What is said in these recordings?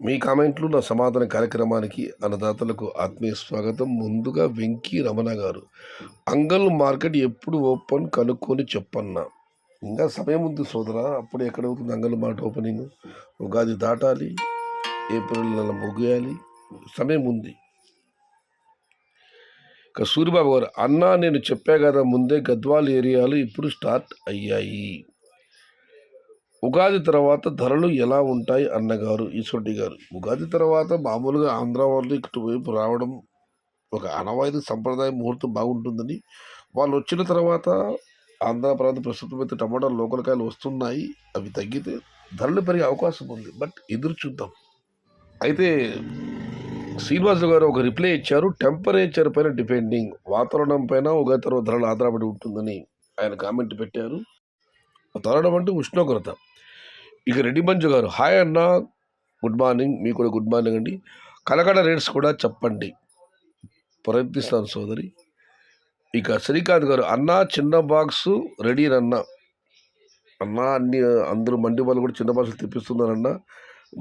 మీ కామెంట్లు నా సమాధాన కార్యక్రమానికి అన్నదాతలకు ఆత్మీయ స్వాగతం. ముందుగా వెంకీ రమణ గారు, అంగల్ మార్కెట్ ఎప్పుడు ఓపెన్ కనుక్కొని చెప్పన్నా. ఇంకా సమయం ఉంది సోదరా, అప్పుడు ఎక్కడవుతుంది అంగల్ మార్కెట్ ఓపెనింగ్? ఉగాది దాటాలి, ఏప్రిల్ నెల ముగియాలి, సమయం ఉంది. ఇక సూరిబాబు గారు, అన్నా నేను చెప్పా కదా ముందే, గద్వాల్ ఏరియాలు ఇప్పుడు స్టార్ట్ అయ్యాయి. ఉగాది తర్వాత ధరలు ఎలా ఉంటాయి అన్నగారు ఈశ్వరెడ్డి గారు? ఉగాది తర్వాత మామూలుగా ఆంధ్ర వాళ్ళు ఇటువైపు రావడం ఒక ఆనవాయితీ సంప్రదాయం, ముహూర్తం బాగుంటుందని వాళ్ళు వచ్చిన తర్వాత ఆంధ్ర ప్రాంత ప్రస్తుతం అయితే టమాటాలు లోకల్ కాయలు వస్తున్నాయి. అవి తగ్గితే ధరలు పెరిగే అవకాశం ఉంది, బట్ ఎదురు చూద్దాం. అయితే శ్రీనివాసులు గారు ఒక రిప్లై ఇచ్చారు, టెంపరేచర్ పైన డిపెండింగ్, వాతావరణం పైన ఉగాది తర్వాత ధరలు ఆధారపడి ఉంటుందని ఆయన కామెంట్ పెట్టారు. వాతావరణం అంటే ఉష్ణోగ్రత. ఇక రెడ్డి మంజు గారు, హాయ్ అన్న, గుడ్ మార్నింగ్. మీకు కూడా గుడ్ మార్నింగ్ అండి. కలకడ రేట్స్ కూడా చెప్పండి, ప్రయత్నిస్తాను సోదరి. ఇక శ్రీకాంత్ గారు, అన్న చిన్న బాక్స్ రెడీనన్న. అన్న అందరూ మండి వాళ్ళు కూడా చిన్న బాక్సులు తెప్పిస్తున్నారన్న.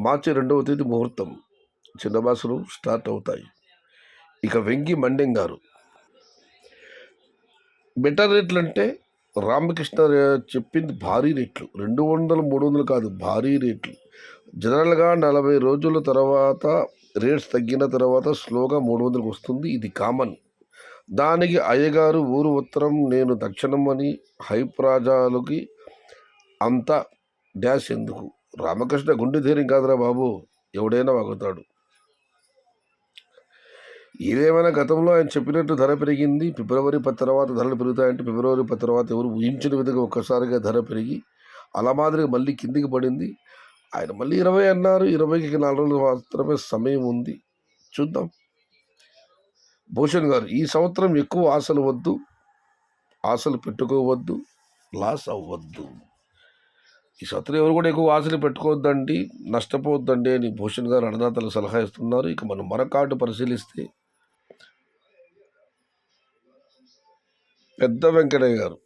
మార్చి 2వ తేదీ ముహూర్తం, చిన్న బాక్సులు స్టార్ట్ అవుతాయి. ఇక వెంకి మండెం గారు, బెటర్ రేట్లు అంటే రామకృష్ణ చెప్పింది భారీ రేట్లు, 200 300 కాదు, భారీ రేట్లు. జనరల్గా 40 రోజుల తర్వాత రేట్స్ తగ్గిన తర్వాత స్లోగా 300కి వస్తుంది, ఇది కామన్. దానికి అయ్యగారు ఊరు ఉత్తరం, నేను దక్షిణం అని హైప్రాజాలకి అంత డ్యాష్ ఎందుకు? రామకృష్ణ గుండె ధైర్యం కాదురా బాబు, ఎవడైనా వాగుతాడు. ఏదేమైనా గతంలో ఆయన చెప్పినట్టు ధర పెరిగింది. ఫిబ్రవరి 10 తర్వాత ధరలు పెరుగుతాయంటే ఫిబ్రవరి 10 తర్వాత ఎవరు ఊహించిన విధంగా ఒక్కసారిగా ధర పెరిగి అలా మాదిరిగా మళ్ళీ కిందికి పడింది. ఆయన మళ్ళీ 20 అన్నారు. 20కి 4 రోజులు మాత్రమే సమయం ఉంది, చూద్దాం. భూషణ్ గారు, ఈ సంవత్సరం ఎక్కువ ఆశలు వద్దు, ఆశలు పెట్టుకోవద్దు, లాస్ అవ్వద్దు. ఈ సంవత్సరం ఎవరు కూడా ఎక్కువ ఆశలు పెట్టుకోవద్దండి, నష్టపోవద్దండి అని భూషణ్ గారు అన్నదాతలకు సలహా ఇస్తున్నారు. ఇక మనం మరొక పరిశీలిస్తే పెద్ద వెంకటయ్య గారు,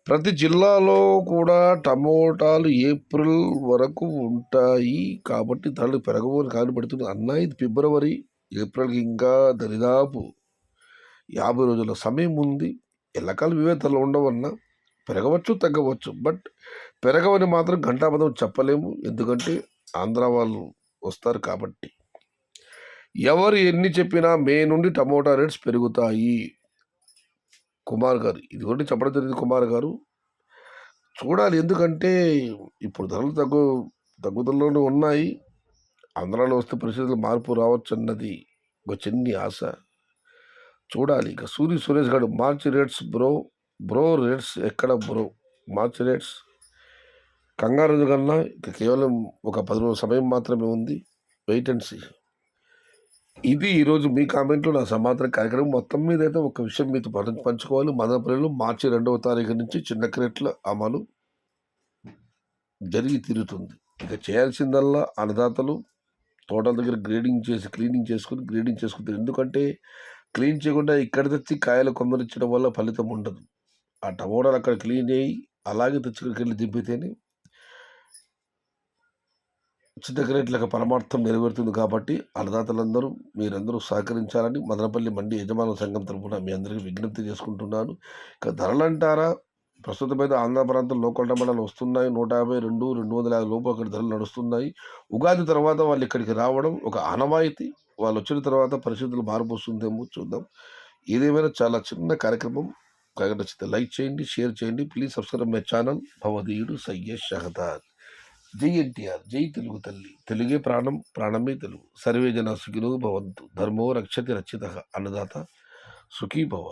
ప్రతి జిల్లాలో కూడా టమోటాలు ఏప్రిల్ వరకు ఉంటాయి కాబట్టి ధరలు పెరగవు అని కానిపెడుతుంది అన్న. ఇది ఫిబ్రవరి, ఏప్రిల్కి ఇంకా దరిదాపు 50 రోజుల సమయం ఉంది. ఎల్లకాలం ఇవే ధరలు ఉండవన్నా, పెరగవచ్చు తగ్గవచ్చు, బట్ పెరగవని మాత్రం ఘంటాపదం చెప్పలేము, ఎందుకంటే ఆంధ్ర వాళ్ళు వస్తారు కాబట్టి. ఎవరు ఎన్ని చెప్పినా మే నుండి టమోటా రేట్స్ పెరుగుతాయి. కుమార్ గారు, ఇది కూడా చెప్పడం జరిగింది. కుమార్ గారు, చూడాలి, ఎందుకంటే ఇప్పుడు ధరలు తగ్గుదలలోనే ఉన్నాయి. ఆంధ్రాలో వస్తే పరిస్థితులు మార్పు రావచ్చు అన్నది ఒక చిన్ని ఆశ, చూడాలి. ఇక సురేష్ గారు, మార్చి రేట్స్ బ్రో రేట్స్ ఎక్కడ బ్రో? మార్చి రేట్స్ కంగారు కన్నా ఇక కేవలం ఒక 10 రోజుల సమయం మాత్రమే ఉంది, వెయిట్ అండ్ సీ. ఇది ఈరోజు మీ కామెంట్లో నా సమాధాన కార్యక్రమం. మొత్తం మీద అయితే ఒక విషయం మీతో పంచుకోవాలి. మదనపల్లిలో మార్చి 2వ తారీఖు నుంచి చిన్న క్రేట్ల అమలు జరిగి తీరుతుంది. ఇక చేయాల్సిందల్లా అన్నదాతలు తోటల దగ్గర క్లీనింగ్ చేసుకుని, ఎందుకంటే క్లీన్ చేయకుండా ఇక్కడ తెచ్చి కాయలు కొమ్మరించడం వల్ల ఫలితం ఉండదు. ఆ టమోటాలు అక్కడ క్లీన్ అయ్యి అలాగే తెచ్చుకుని వెళ్ళి దింపితేనే చిన్న క్రేట్లకు పరమార్థం నెరవేరుతుంది. కాబట్టి అన్నదాతలందరూ మీరందరూ సహకరించాలని మదనపల్లి మండి యజమానుల సంఘం తరఫున మీ అందరికీ విజ్ఞప్తి చేసుకుంటున్నాను. ఇక ధరలు అంటారా, ప్రస్తుతం అయితే ఆంధ్ర ప్రాంతం లోకల్ టమాటాలు వస్తున్నాయి 152, 250 లోపు అక్కడ ధరలు నడుస్తున్నాయి. ఉగాది తర్వాత వాళ్ళు ఇక్కడికి రావడం ఒక ఆనవాయితీ. వాళ్ళు వచ్చిన తర్వాత పరిస్థితులు మార్పు వస్తుందేమో, చూద్దాం. ఏదేమైనా చాలా చిన్న కార్యక్రమం. నచ్చితే లైక్ చేయండి, షేర్ చేయండి. Please subscribe my channel. భవదీయుడు సయ్యద్ షహదాద్. జై ఎన్టీఆర్, జై తెలుగు తల్లి, తెలుగే ప్రాణం, ప్రాణమే తెలుగు. సర్వే జన సుఖినో భవంతు, ధర్మో రక్షతి రక్షిత, అన్నదాత సుఖీ భవ.